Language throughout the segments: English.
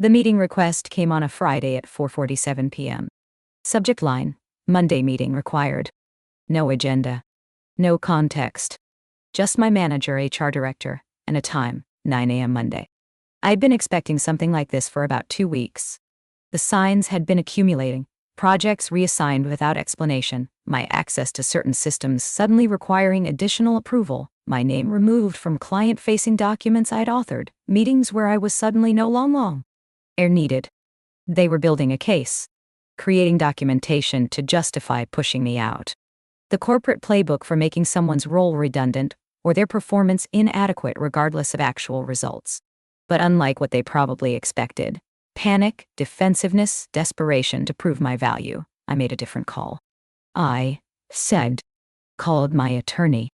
The meeting request came on a Friday at 4:47 p.m. Subject line: Monday meeting required. No agenda. No context. Just my manager, HR director, and a time, 9 a.m. Monday. I'd been expecting something like this for about 2 weeks. The signs had been accumulating. Projects reassigned without explanation, my access to certain systems suddenly requiring additional approval, my name removed from client-facing documents I'd authored, meetings where I was suddenly no longer needed. They were building a case, creating documentation to justify pushing me out. The corporate playbook for making someone's role redundant or their performance inadequate regardless of actual results. But unlike what they probably expected, panic, defensiveness, desperation to prove my value, I made a different call. I called my attorney.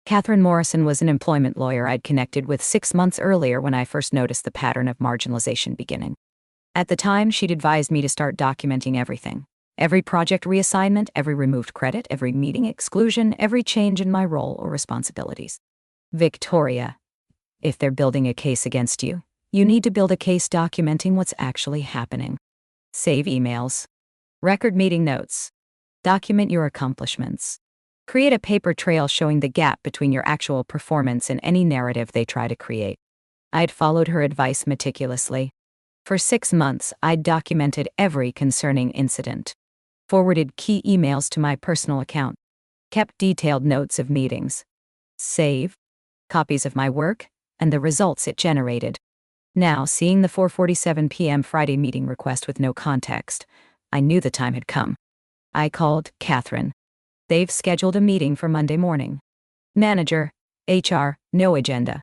Catherine Morrison was an employment lawyer I'd connected with 6 months earlier when I first noticed the pattern of marginalization beginning. At the time, she'd advised me to start documenting everything. Every project reassignment, every removed credit, every meeting exclusion, every change in my role or responsibilities. Victoria, if they're building a case against you, you need to build a case documenting what's actually happening. Save emails. Record meeting notes. Document your accomplishments. Create a paper trail showing the gap between your actual performance and any narrative they try to create. I'd followed her advice meticulously. For 6 months, I'd documented every concerning incident. Forwarded key emails to my personal account. Kept detailed notes of meetings. Save copies of my work and the results it generated. Now, seeing the 4:47 p.m. Friday meeting request with no context, I knew the time had come. I called Catherine. They've scheduled a meeting for Monday morning. Manager, HR, no agenda.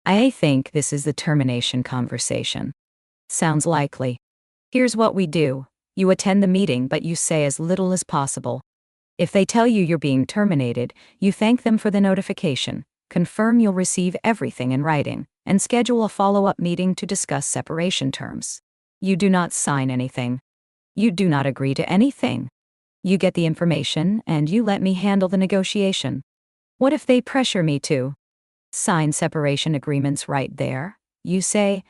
I think this is the termination conversation. Sounds likely. Here's what we do. You attend the meeting, but you say as little as possible. If they tell you you're being terminated, you thank them for the notification, confirm you'll receive everything in writing, and schedule a follow-up meeting to discuss separation terms. You do not sign anything. You do not agree to anything. You get the information, and you let me handle the negotiation. What if they pressure me to sign separation agreements right there? You say,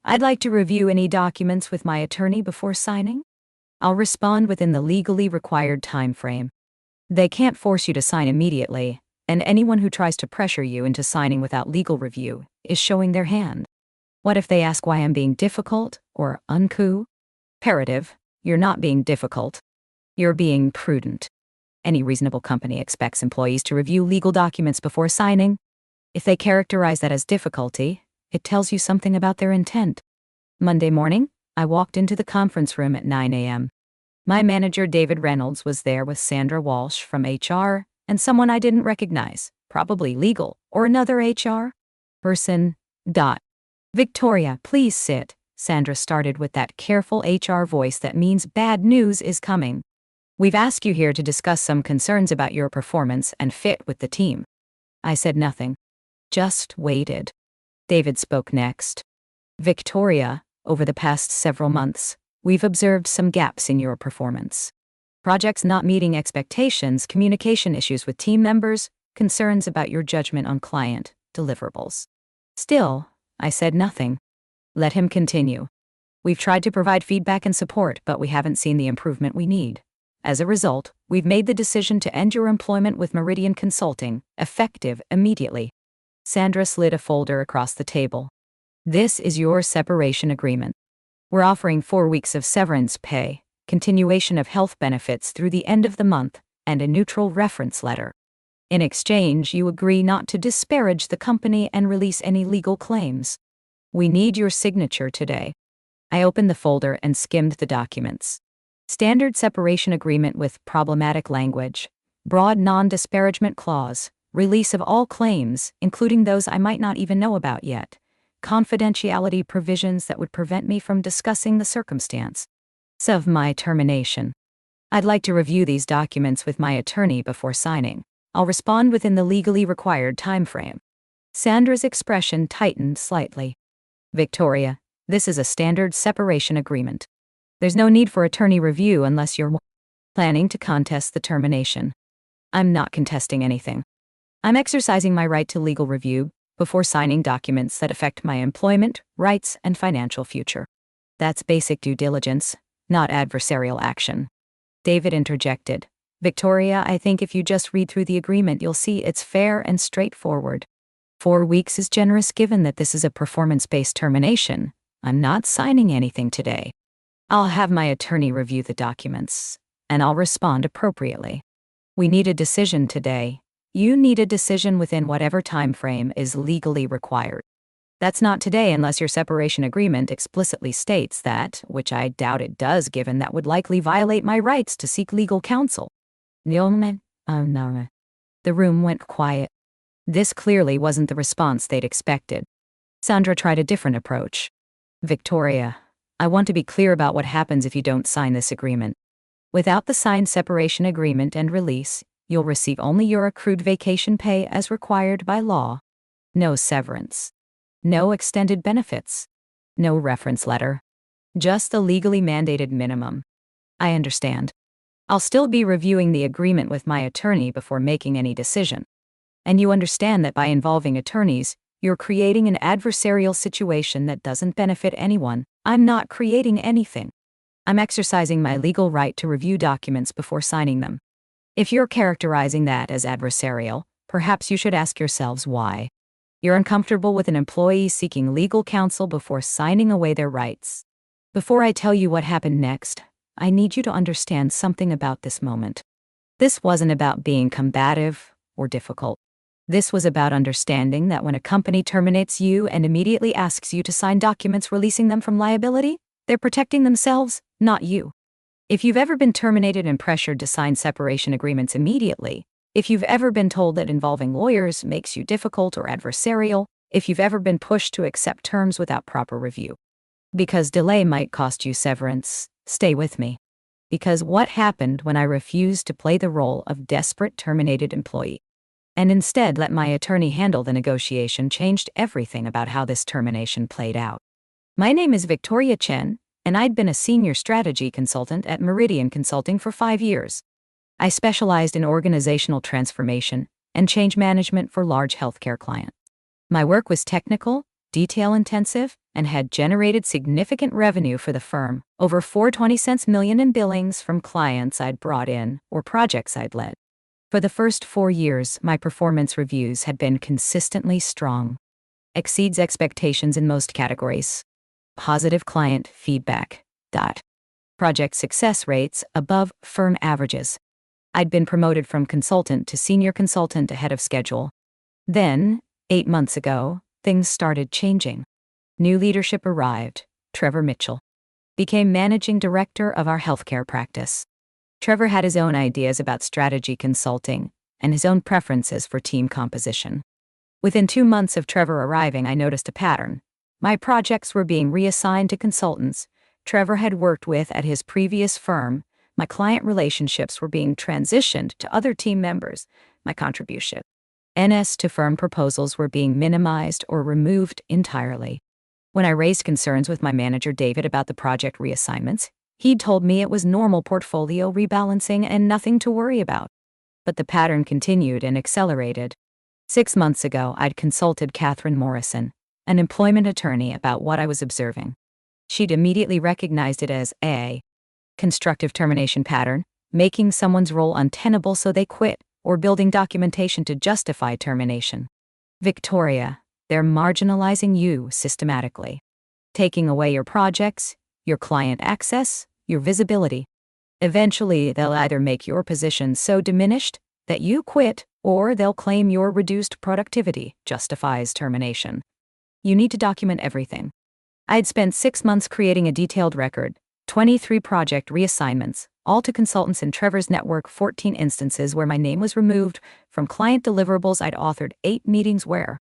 I'd like to review any documents with my attorney before signing. I'll respond within the legally required time frame. They can't force you to sign immediately, and anyone who tries to pressure you into signing without legal review is showing their hand. What if they ask why I'm being difficult or uncouth? Imperative, you're not being difficult. You're being prudent. Any reasonable company expects employees to review legal documents before signing. If they characterize that as difficulty, it tells you something about their intent. Monday morning, I walked into the conference room at 9 a.m. My manager, David Reynolds, was there with Sandra Walsh from HR and someone I didn't recognize, probably legal or another HR person. Victoria, please sit, Sandra started with that careful HR voice that means bad news is coming. We've asked you here to discuss some concerns about your performance and fit with the team. I said nothing. Just waited. David spoke next. Victoria, over the past several months, we've observed some gaps in your performance. Projects not meeting expectations, communication issues with team members, concerns about your judgment on client deliverables. Still, I said nothing. Let him continue. We've tried to provide feedback and support, but we haven't seen the improvement we need. As a result, we've made the decision to end your employment with Meridian Consulting, effective immediately. Sandra slid a folder across the table. This is your separation agreement. We're offering 4 weeks of severance pay, continuation of health benefits through the end of the month, and a neutral reference letter. In exchange, you agree not to disparage the company and release any legal claims. We need your signature today. I opened the folder and skimmed the documents. Standard separation agreement with problematic language, broad non-disparagement clause, release of all claims, including those I might not even know about yet, confidentiality provisions that would prevent me from discussing the circumstance of my termination. I'd like to review these documents with my attorney before signing. I'll respond within the legally required time frame. Sandra's expression tightened slightly. Victoria, this is a standard separation agreement. There's no need for attorney review unless you're planning to contest the termination. I'm not contesting anything. I'm exercising my right to legal review before signing documents that affect my employment, rights, and financial future. That's basic due diligence, not adversarial action. David interjected. Victoria, I think if you just read through the agreement, you'll see it's fair and straightforward. 4 weeks is generous given that this is a performance-based termination. I'm not signing anything today. I'll have my attorney review the documents, and I'll respond appropriately. We need a decision today. You need a decision within whatever time frame is legally required. That's not today unless your separation agreement explicitly states that, which I doubt it does given that would likely violate my rights to seek legal counsel. No. The room went quiet. This clearly wasn't the response they'd expected. Sandra tried a different approach. Victoria, I want to be clear about what happens if you don't sign this agreement. Without the signed separation agreement and release, you'll receive only your accrued vacation pay as required by law. No severance. No extended benefits. No reference letter. Just the legally mandated minimum. I understand. I'll still be reviewing the agreement with my attorney before making any decision. And you understand that by involving attorneys, you're creating an adversarial situation that doesn't benefit anyone. I'm not creating anything. I'm exercising my legal right to review documents before signing them. If you're characterizing that as adversarial, perhaps you should ask yourselves why. You're uncomfortable with an employee seeking legal counsel before signing away their rights. Before I tell you what happened next, I need you to understand something about this moment. This wasn't about being combative or difficult. This was about understanding that when a company terminates you and immediately asks you to sign documents releasing them from liability, they're protecting themselves, not you. If you've ever been terminated and pressured to sign separation agreements immediately, if you've ever been told that involving lawyers makes you difficult or adversarial, if you've ever been pushed to accept terms without proper review. Because delay might cost you severance, stay with me. Because what happened when I refused to play the role of desperate terminated employee and instead let my attorney handle the negotiation changed everything about how this termination played out. My name is Victoria Chen, and I'd been a senior strategy consultant at Meridian Consulting for 5 years. I specialized in organizational transformation and change management for large healthcare clients. My work was technical, detail-intensive, and had generated significant revenue for the firm, over $420 million in billings from clients I'd brought in or projects I'd led. For the first 4 years, my performance reviews had been consistently strong. Exceeds expectations in most categories. Positive client feedback. Project success rates above firm averages. I'd been promoted from consultant to senior consultant ahead of schedule. Then, 8 months ago, things started changing. New leadership arrived. Trevor Mitchell became managing director of our healthcare practice. Trevor had his own ideas about strategy consulting and his own preferences for team composition. Within 2 months of Trevor arriving, I noticed a pattern. My projects were being reassigned to consultants Trevor had worked with at his previous firm. My client relationships were being transitioned to other team members. My contribution NS to firm proposals were being minimized or removed entirely. When I raised concerns with my manager David about the project reassignments, he told me it was normal portfolio rebalancing and nothing to worry about. But the pattern continued and accelerated. 6 months ago, I'd consulted Catherine Morrison, an employment attorney, about what I was observing. She'd immediately recognized it as a constructive termination pattern, making someone's role untenable so they quit, or building documentation to justify termination. Victoria, they're marginalizing you systematically, taking away your projects, your client access, your visibility. Eventually, they'll either make your position so diminished that you quit, or they'll claim your reduced productivity justifies termination. You need to document everything. I'd spent 6 months creating a detailed record, 23 project reassignments, all to consultants in Trevor's network, 14 instances where my name was removed from client deliverables. I'd authored 8 meetings where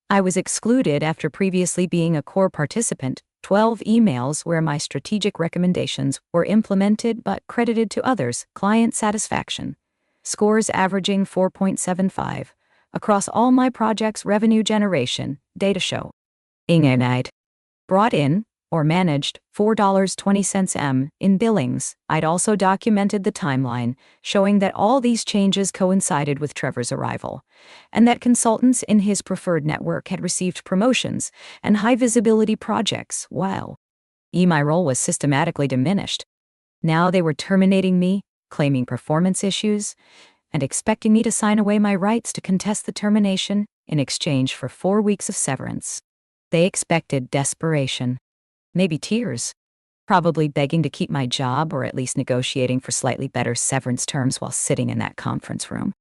I was excluded after previously being a core participant, 12 emails where my strategic recommendations were implemented but credited to others, client satisfaction scores averaging 4.75. Across all my projects, revenue generation data show I'd brought in or managed $4.20 in billings. I'd also documented the timeline, showing that all these changes coincided with Trevor's arrival, and that consultants in his preferred network had received promotions and high-visibility projects while My role was systematically diminished. Now they were terminating me, claiming performance issues, and expecting me to sign away my rights to contest the termination in exchange for 4 weeks of severance. They expected desperation. Maybe tears. Probably begging to keep my job or at least negotiating for slightly better severance terms while sitting in that conference room.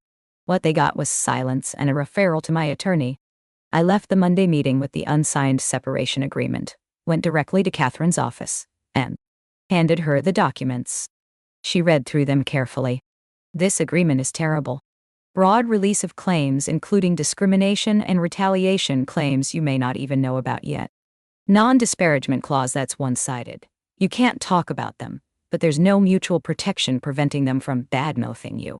What they got was silence and a referral to my attorney. I left the Monday meeting with the unsigned separation agreement, went directly to Catherine's office, and handed her the documents. She read through them carefully. This agreement is terrible. Broad release of claims, including discrimination and retaliation claims you may not even know about yet. Non-disparagement clause that's one-sided. You can't talk about them, but there's no mutual protection preventing them from bad-mouthing you.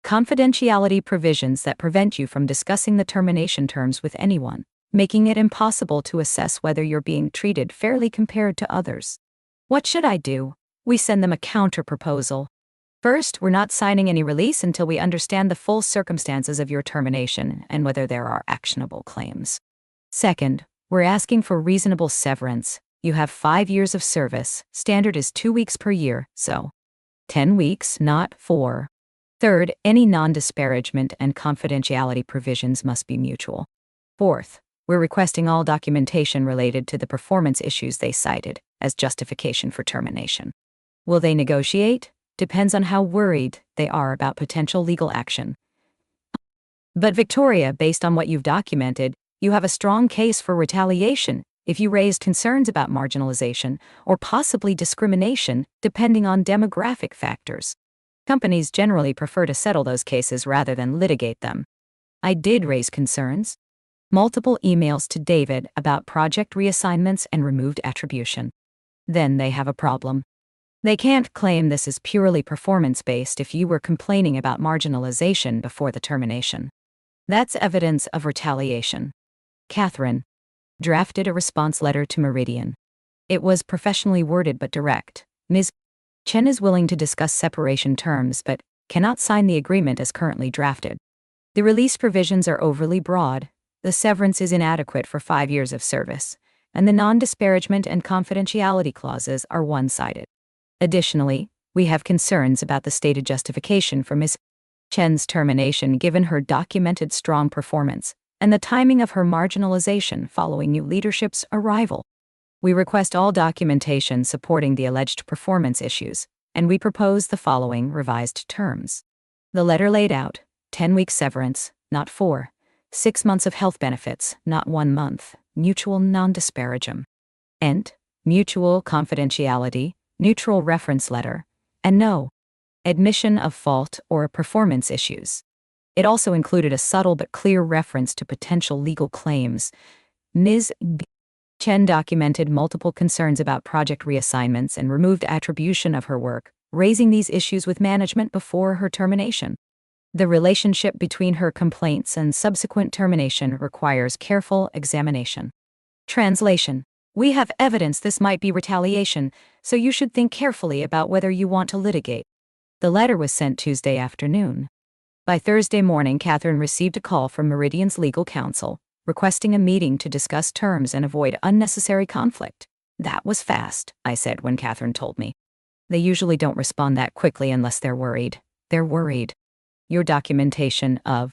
Confidentiality provisions that prevent you from discussing the termination terms with anyone, making it impossible to assess whether you're being treated fairly compared to others. What should I do? We send them a counter-proposal. First, we're not signing any release until we understand the full circumstances of your termination and whether there are actionable claims. Second, we're asking for reasonable severance. You have 5 years of service. Standard is 2 weeks per year, so 10 weeks, not 4. Third, any non-disparagement and confidentiality provisions must be mutual. Fourth, we're requesting all documentation related to the performance issues they cited as justification for termination. Will they negotiate? Depends on how worried they are about potential legal action. But Victoria, based on what you've documented, you have a strong case for retaliation if you raised concerns about marginalization or possibly discrimination, depending on demographic factors. Companies generally prefer to settle those cases rather than litigate them. I did raise concerns. Multiple emails to David about project reassignments and removed attribution. Then they have a problem. They can't claim this is purely performance-based if you were complaining about marginalization before the termination. That's evidence of retaliation. Catherine drafted a response letter to Meridian. It was professionally worded but direct. Ms. Chen is willing to discuss separation terms but cannot sign the agreement as currently drafted. The release provisions are overly broad, the severance is inadequate for 5 years of service, and the non-disparagement and confidentiality clauses are one-sided. Additionally, we have concerns about the stated justification for Ms. Chen's termination given her documented strong performance and the timing of her marginalization following new leadership's arrival. We request all documentation supporting the alleged performance issues, and we propose the following revised terms. The letter laid out 10-week severance, not 4, 6 months of health benefits, not 1 month, mutual non-disparagement, and mutual confidentiality, neutral reference letter, and no admission of fault or performance issues. It also included a subtle but clear reference to potential legal claims. Ms. Chen documented multiple concerns about project reassignments and removed attribution of her work, raising these issues with management before her termination. The relationship between her complaints and subsequent termination requires careful examination. Translation: we have evidence this might be retaliation, so you should think carefully about whether you want to litigate. The letter was sent Tuesday afternoon. By Thursday morning, Catherine received a call from Meridian's legal counsel, requesting a meeting to discuss terms and avoid unnecessary conflict. That was fast, I said when Catherine told me. They usually don't respond that quickly unless they're worried. They're worried. Your documentation of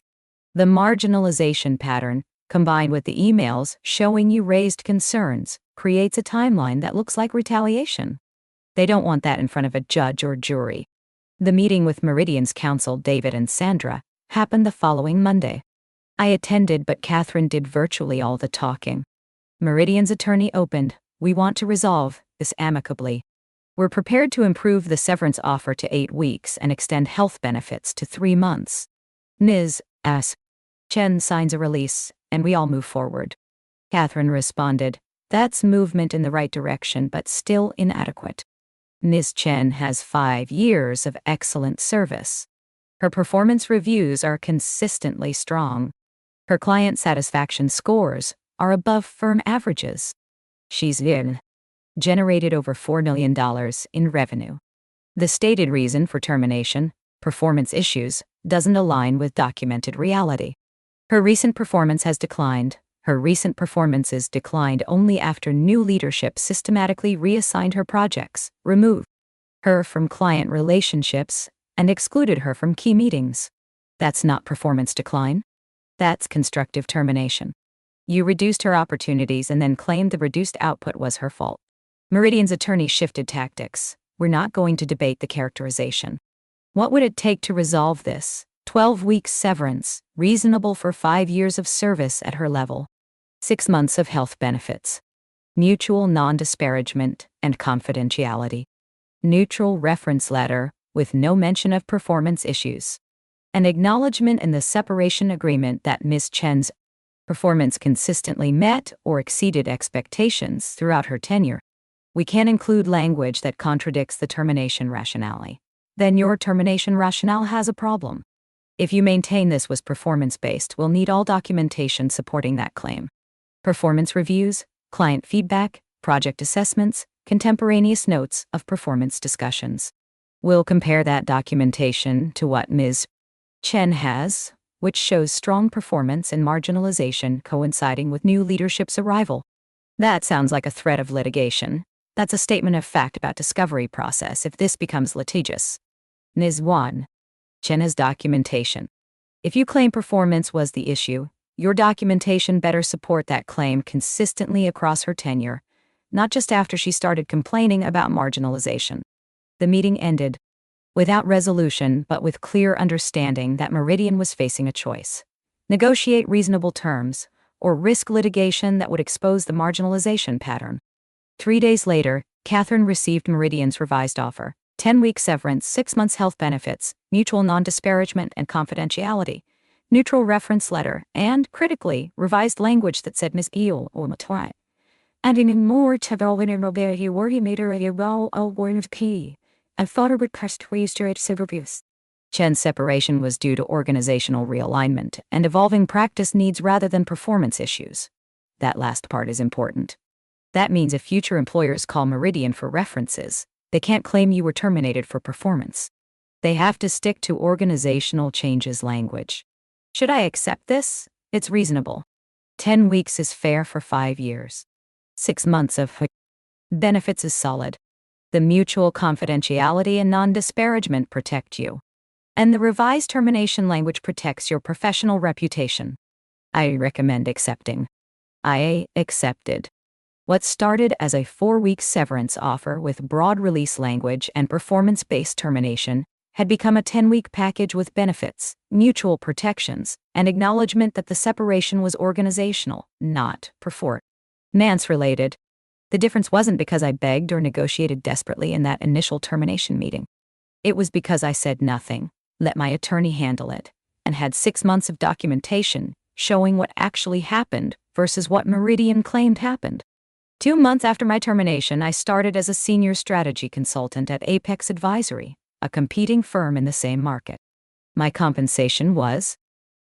the marginalization pattern, combined with the emails showing you raised concerns, creates a timeline that looks like retaliation. They don't want that in front of a judge or jury. The meeting with Meridian's counsel, David and Sandra, happened the following Monday. I attended, but Catherine did virtually all the talking. Meridian's attorney opened, "We want to resolve this amicably. We're prepared to improve the severance offer to 8 weeks and extend health benefits to 3 months. Ms. S. Chen signs a release, and we all move forward." Catherine responded, "That's movement in the right direction, but still inadequate. Ms. Chen has 5 years of excellent service. Her performance reviews are consistently strong. Her client satisfaction scores are above firm averages. She's generated over $4 million in revenue. The stated reason for termination, performance issues, doesn't align with documented reality. Her recent performance has declined. Her recent performances declined only after new leadership systematically reassigned her projects, removed her from client relationships, and excluded her from key meetings. That's not performance decline. That's constructive termination. You reduced her opportunities and then claimed the reduced output was her fault. Meridian's attorney shifted tactics. We're not going to debate the characterization. What would it take to resolve this? 12 weeks severance, reasonable for 5 years of service at her level. 6 months of health benefits. Mutual non-disparagement and confidentiality. Neutral reference letter with no mention of performance issues. An acknowledgement in the separation agreement that Ms. Chen's performance consistently met or exceeded expectations throughout her tenure. We can't include language that contradicts the termination rationale. Then your termination rationale has a problem. If you maintain this was performance-based, we'll need all documentation supporting that claim. Performance reviews, client feedback, project assessments, contemporaneous notes of performance discussions. We'll compare that documentation to what Ms. Chen has, which shows strong performance and marginalization coinciding with new leadership's arrival. That sounds like a threat of litigation. That's a statement of fact about discovery process if this becomes litigious. Ms. 1. Chen has documentation. If you claim performance was the issue, your documentation better support that claim consistently across her tenure, not just after she started complaining about marginalization. The meeting ended without resolution but with clear understanding that Meridian was facing a choice. Negotiate reasonable terms, or risk litigation that would expose the marginalization pattern. 3 days later, Catherine received Meridian's revised offer: 10-week severance, 6 months health benefits, mutual non-disparagement and confidentiality, neutral reference letter, and, critically, revised language that said Ms. Eel or Matwai. Adding more to the where he worry made her a well of key. I thought it would cost waster at civil abuse. Chen's separation was due to organizational realignment and evolving practice needs rather than performance issues. That last part is important. That means if future employers call Meridian for references, they can't claim you were terminated for performance. They have to stick to organizational changes language. Should I accept this? It's reasonable. 10 weeks is fair for 5 years. 6 months of benefits is solid. The mutual confidentiality and non-disparagement protect you. And the revised termination language protects your professional reputation. I recommend accepting. I accepted. What started as a 4-week severance offer with broad release language and performance-based termination had become a 10-week package with benefits, mutual protections, and acknowledgement that the separation was organizational, not performance-related. The difference wasn't because I begged or negotiated desperately in that initial termination meeting. It was because I said nothing, let my attorney handle it, and had 6 months of documentation showing what actually happened versus what Meridian claimed happened. 2 months after my termination, I started as a senior strategy consultant at Apex Advisory, a competing firm in the same market. My compensation was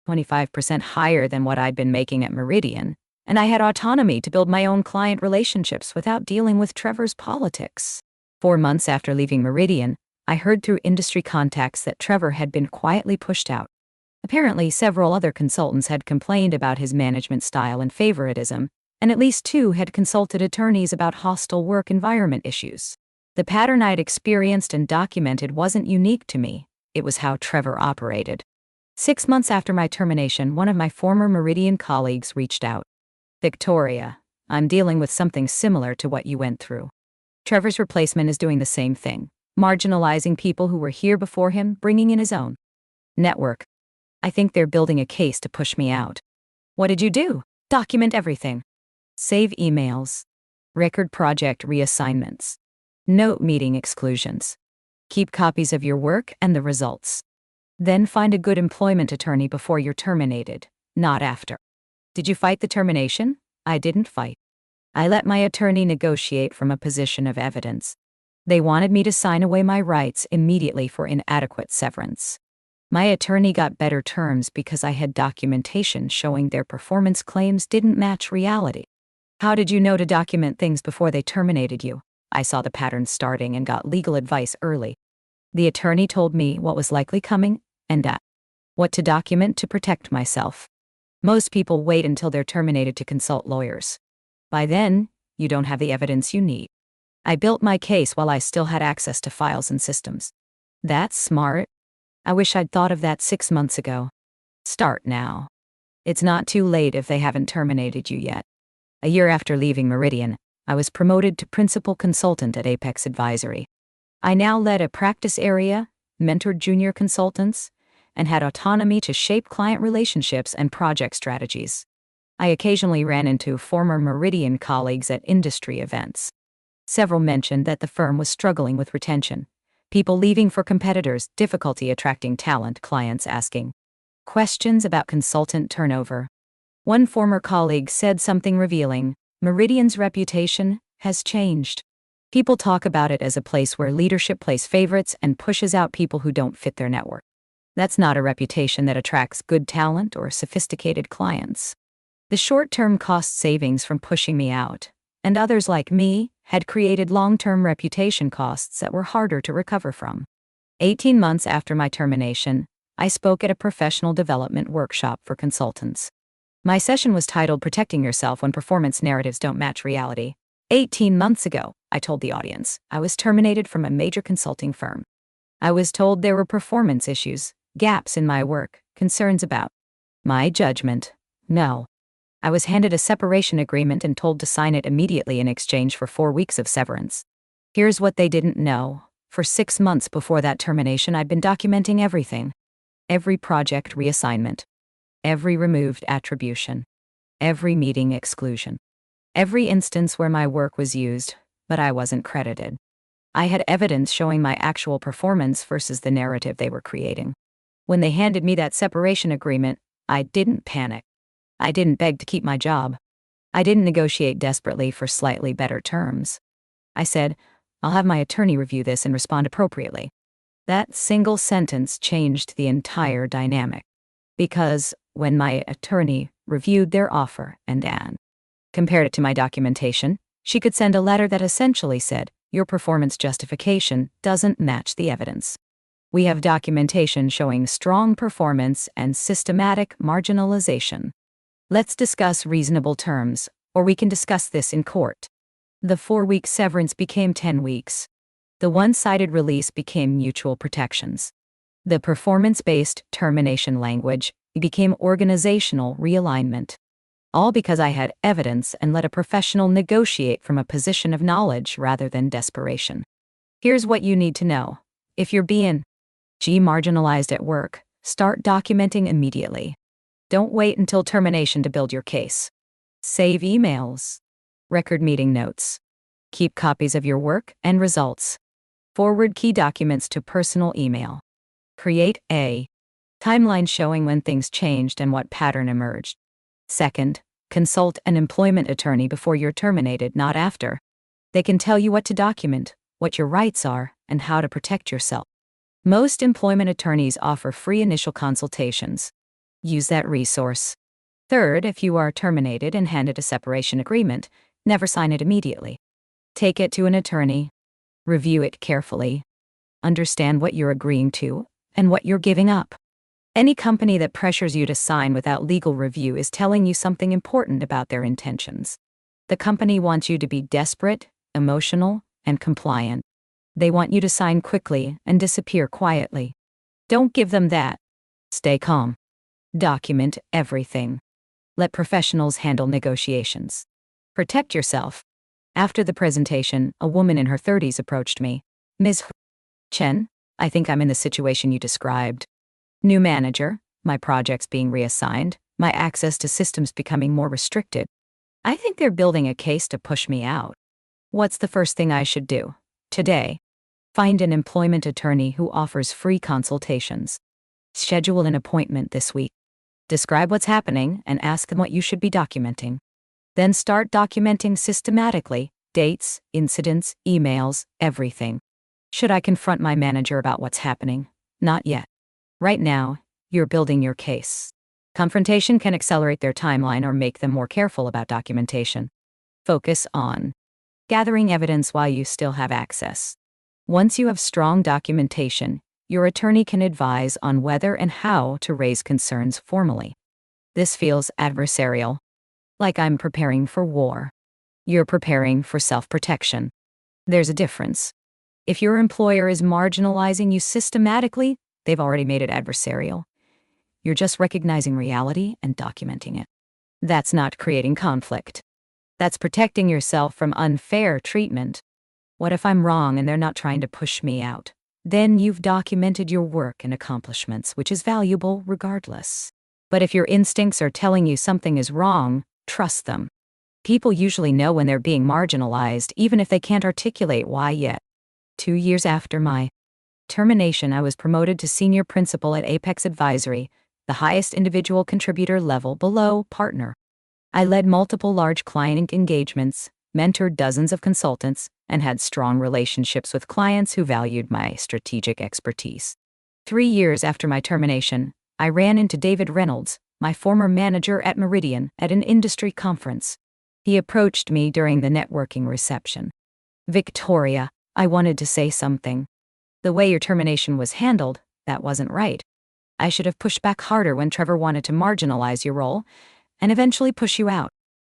25% higher than what I'd been making at Meridian, and I had autonomy to build my own client relationships without dealing with Trevor's politics. 4 months after leaving Meridian, I heard through industry contacts that Trevor had been quietly pushed out. Apparently, several other consultants had complained about his management style and favoritism, and at least 2 had consulted attorneys about hostile work environment issues. The pattern I'd experienced and documented wasn't unique to me, it was how Trevor operated. 6 months after my termination, one of my former Meridian colleagues reached out. Victoria, I'm dealing with something similar to what you went through. Trevor's replacement is doing the same thing, marginalizing people who were here before him, bringing in his own network. I think they're building a case to push me out. What did you do? Document everything. Save emails. Record project reassignments. Note meeting exclusions. Keep copies of your work and the results. Then find a good employment attorney before you're terminated, not after. Did you fight the termination? I didn't fight. I let my attorney negotiate from a position of evidence. They wanted me to sign away my rights immediately for inadequate severance. My attorney got better terms because I had documentation showing their performance claims didn't match reality. How did you know to document things before they terminated you? I saw the pattern starting and got legal advice early. The attorney told me what was likely coming and what to document to protect myself. Most people wait until they're terminated to consult lawyers. By then, you don't have the evidence you need. I built my case while I still had access to files and systems. That's smart. I wish I'd thought of that 6 months ago. Start now. It's not too late if they haven't terminated you yet. A year after leaving Meridian, I was promoted to principal consultant at Apex Advisory. I now led a practice area, mentored junior consultants, and had autonomy to shape client relationships and project strategies. I occasionally ran into former Meridian colleagues at industry events. Several mentioned that the firm was struggling with retention. People leaving for competitors, difficulty attracting talent, clients asking questions about consultant turnover. One former colleague said something revealing: Meridian's reputation has changed. People talk about it as a place where leadership plays favorites and pushes out people who don't fit their network. That's not a reputation that attracts good talent or sophisticated clients. The short-term cost savings from pushing me out, and others like me, had created long-term reputation costs that were harder to recover from. 18 months after my termination, I spoke at a professional development workshop for consultants. My session was titled Protecting Yourself When Performance Narratives Don't Match Reality. 18 months ago, I told the audience, I was terminated from a major consulting firm. I was told there were performance issues, gaps in my work, concerns about my judgment. No. I was handed a separation agreement and told to sign it immediately in exchange for 4 weeks of severance. Here's what they didn't know. For 6 months before that termination, I'd been documenting everything. Every project reassignment. Every removed attribution. Every meeting exclusion. Every instance where my work was used, but I wasn't credited. I had evidence showing my actual performance versus the narrative they were creating. When they handed me that separation agreement, I didn't panic. I didn't beg to keep my job. I didn't negotiate desperately for slightly better terms. I said, I'll have my attorney review this and respond appropriately. That single sentence changed the entire dynamic. Because when my attorney reviewed their offer and compared it to my documentation, she could send a letter that essentially said, your performance justification doesn't match the evidence. We have documentation showing strong performance and systematic marginalization. Let's discuss reasonable terms, or we can discuss this in court. The 4-week severance became 10 weeks. The one-sided release became mutual protections. The performance-based termination language became organizational realignment. All because I had evidence and let a professional negotiate from a position of knowledge rather than desperation. Here's what you need to know. If you're being marginalized at work, start documenting immediately. Don't wait until termination to build your case. Save emails. Record meeting notes. Keep copies of your work and results. Forward key documents to personal email. Create a timeline showing when things changed and what pattern emerged. Second, consult an employment attorney before you're terminated, not after. They can tell you what to document, what your rights are, and how to protect yourself. Most employment attorneys offer free initial consultations. Use that resource. Third, if you are terminated and handed a separation agreement, never sign it immediately. Take it to an attorney. Review it carefully. Understand what you're agreeing to and what you're giving up. Any company that pressures you to sign without legal review is telling you something important about their intentions. The company wants you to be desperate, emotional, and compliant. They want you to sign quickly and disappear quietly. Don't give them that. Stay calm. Document everything. Let professionals handle negotiations. Protect yourself. After the presentation, a woman in her 30s approached me. Ms. Chen, I think I'm in the situation you described. New manager, my projects being reassigned, my access to systems becoming more restricted. I think they're building a case to push me out. What's the first thing I should do? Today. Find an employment attorney who offers free consultations. Schedule an appointment this week. Describe what's happening and ask them what you should be documenting. Then start documenting systematically, dates, incidents, emails, everything. Should I confront my manager about what's happening? Not yet. Right now, you're building your case. Confrontation can accelerate their timeline or make them more careful about documentation. Focus on gathering evidence while you still have access. Once you have strong documentation, your attorney can advise on whether and how to raise concerns formally. This feels adversarial. Like I'm preparing for war. You're preparing for self-protection. There's a difference. If your employer is marginalizing you systematically, they've already made it adversarial. You're just recognizing reality and documenting it. That's not creating conflict. That's protecting yourself from unfair treatment. What if I'm wrong and they're not trying to push me out? Then you've documented your work and accomplishments, which is valuable regardless. But if your instincts are telling you something is wrong, trust them. People usually know when they're being marginalized, even if they can't articulate why yet. 2 years after my termination, I was promoted to senior principal at Apex Advisory, the highest individual contributor level below partner. I led multiple large client engagements, mentored dozens of consultants, and had strong relationships with clients who valued my strategic expertise. 3 years after my termination, I ran into David Reynolds, my former manager at Meridian, at an industry conference. He approached me during the networking reception. "Victoria, I wanted to say something. The way your termination was handled, that wasn't right. I should have pushed back harder when Trevor wanted to marginalize your role and eventually push you out.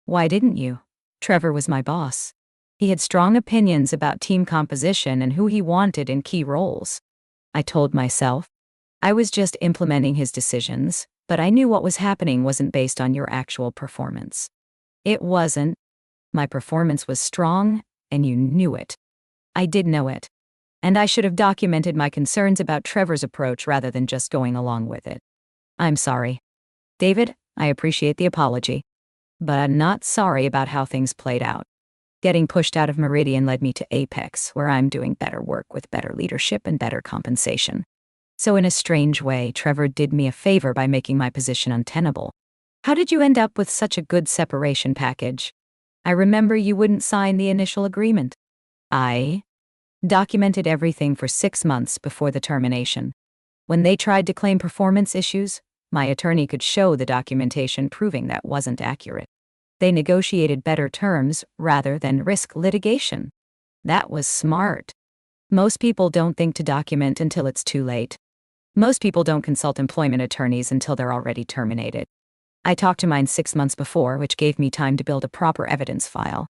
Why didn't you? Trevor was my boss. He had strong opinions about team composition and who he wanted in key roles." I told myself. I was just implementing his decisions, but I knew what was happening wasn't based on your actual performance. It wasn't. My performance was strong, and you knew it. I did know it. And I should have documented my concerns about Trevor's approach rather than just going along with it. I'm sorry. David, I appreciate the apology. But I'm not sorry about how things played out. Getting pushed out of Meridian led me to Apex, where I'm doing better work with better leadership and better compensation. So in a strange way, Trevor did me a favor by making my position untenable. How did you end up with such a good separation package? I remember you wouldn't sign the initial agreement. I documented everything for 6 months before the termination. When they tried to claim performance issues, my attorney could show the documentation proving that wasn't accurate. They negotiated better terms rather than risk litigation. That was smart. Most people don't think to document until it's too late. Most people don't consult employment attorneys until they're already terminated. I talked to mine 6 months before, which gave me time to build a proper evidence file.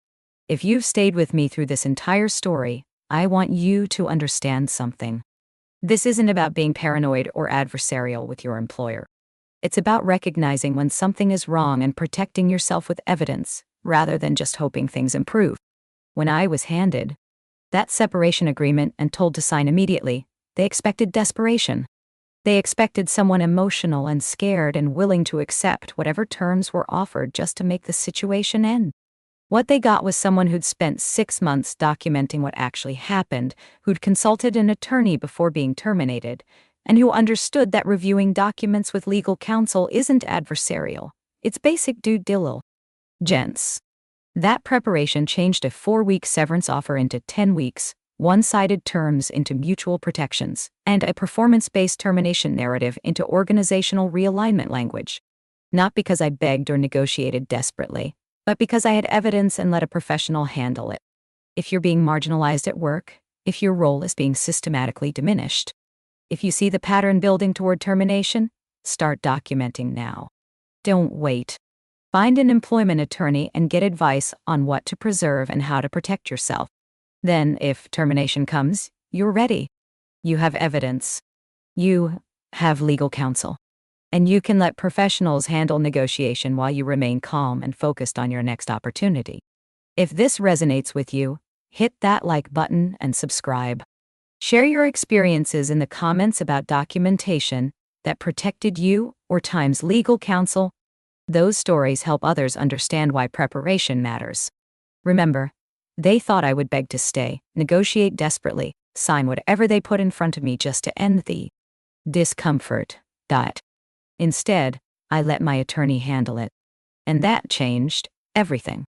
If you've stayed with me through this entire story, I want you to understand something. This isn't about being paranoid or adversarial with your employer. It's about recognizing when something is wrong and protecting yourself with evidence, rather than just hoping things improve. When I was handed that separation agreement and told to sign immediately, they expected desperation. They expected someone emotional and scared and willing to accept whatever terms were offered just to make the situation end. What they got was someone who'd spent 6 months documenting what actually happened, who'd consulted an attorney before being terminated, and who understood that reviewing documents with legal counsel isn't adversarial. It's basic due diligence. That preparation changed a 4-week severance offer into 10 weeks, one-sided terms into mutual protections, and a performance-based termination narrative into organizational realignment language. Not because I begged or negotiated desperately, but because I had evidence and let a professional handle it. If you're being marginalized at work, if your role is being systematically diminished, if you see the pattern building toward termination, start documenting now. Don't wait. Find an employment attorney and get advice on what to preserve and how to protect yourself. Then, if termination comes, you're ready. You have evidence. You have legal counsel. And you can let professionals handle negotiation while you remain calm and focused on your next opportunity. If this resonates with you, hit that like button and subscribe. Share your experiences in the comments about documentation that protected you or times legal counsel. Those stories help others understand why preparation matters. Remember, they thought I would beg to stay, negotiate desperately, sign whatever they put in front of me just to end the discomfort. Instead, I let my attorney handle it. And that changed everything.